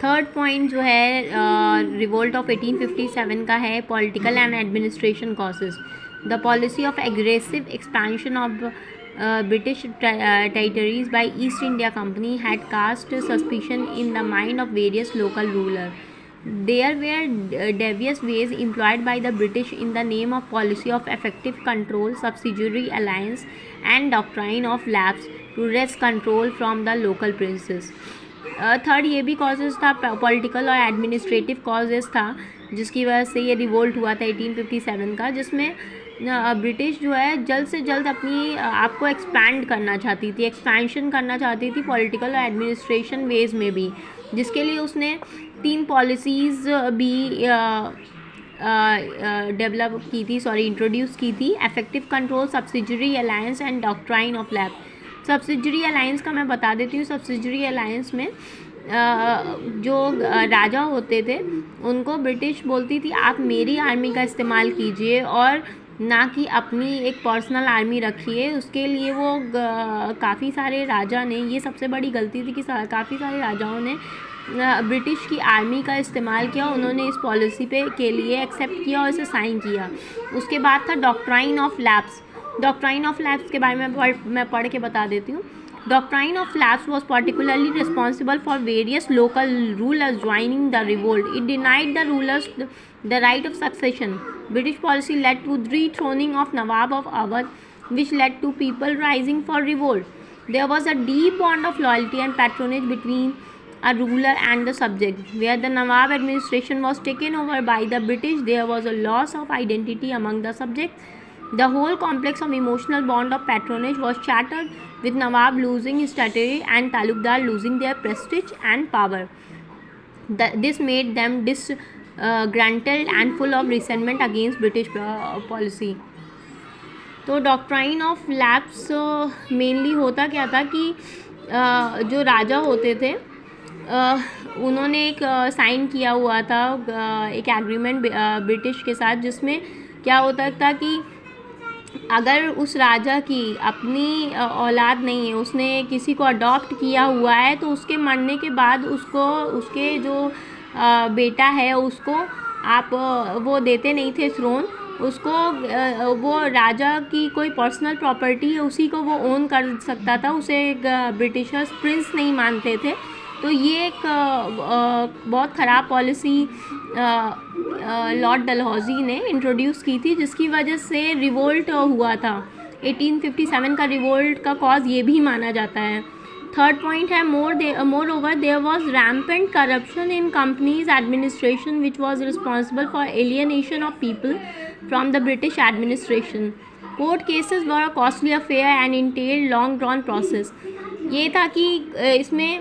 Third point जो है revolt of 1857 का है, political and administration causes. The policy of aggressive expansion of British territories by East India Company had cast suspicion in the mind of various local rulers. There were devious ways employed by the British in the name of policy of effective control, subsidiary alliance, and doctrine of lapse to wrest control from the local princes. Third ये भी causes था, political और administrative causes था, जिसकी वजह से ये revolt हुआ था 1857 का, जिसमें ब्रिटिश जो है जल्द से जल्द अपनी आपको एक्सपैंड करना चाहती थी, एक्सपेंशन करना चाहती थी पॉलिटिकल और एडमिनिस्ट्रेशन वेज में भी, जिसके लिए उसने 3 पॉलिसीज़ भी डेवलप की थी, इंट्रोड्यूस की थी। Effective control, subsidiary alliance and doctrine of lab. Subsidiary alliance का मैं बता देती हूँ। सब्सिडियरी अलायंस में जो राजा होते थे उनको ब्रिटिश बोलती थी आप मेरी आर्मी का इस्तेमाल कीजिए और ना कि अपनी एक पर्सनल आर्मी रखिए। उसके लिए वो काफ़ी सारे राजा ने, ये सबसे बड़ी गलती थी कि काफ़ी सारे राजाओं ने ब्रिटिश की आर्मी का इस्तेमाल किया। उन्होंने इस पॉलिसी के लिए एक्सेप्ट किया और इसे साइन किया। उसके बाद था doctrine of lapse. Doctrine of lapse के बारे में मैं पढ़ के बता देती हूँ। Doctrine of lapse was particularly responsible for various local rulers joining the revolt. It denied the rulers the right of succession. British policy led to dethroning of Nawab of Awadh, which led to people rising for revolt. There was a deep bond of loyalty and patronage between a ruler and the subject. Where the Nawab administration was taken over by the British, there was a loss of identity among the subjects. The whole complex of emotional bond of patronage was shattered, with Nawab losing his territory and Talukdar losing their prestige and power. This made them disgruntled and full of resentment against British policy. तो doctrine of lapse mainly होता क्या था कि जो राजा होते थे उन्होंने एक साइन किया हुआ था एक एग्रीमेंट ब्रिटिश के साथ, जिसमें क्या होता था कि अगर उस राजा की अपनी औलाद नहीं है, उसने किसी को अडॉप्ट किया हुआ है, तो उसके मरने के बाद उसको उसके जो बेटा है उसको आप वो देते नहीं थे थ्रोन उसको। वो राजा की कोई पर्सनल प्रॉपर्टी है उसी को वो ओन कर सकता था, उसे ब्रिटिशर्स प्रिंस नहीं मानते थे। तो ये एक बहुत ख़राब पॉलिसी लॉर्ड डलहौजी ने इंट्रोड्यूस की थी, जिसकी वजह से रिवोल्ट हुआ था। 1857 का रिवोल्ट का कॉज ये भी माना जाता है। थर्ड पॉइंट है more over there was rampant corruption in company's administration which was responsible for alienation of people from the British administration. Court cases were a costly affair and entailed long drawn process. ये था कि इसमें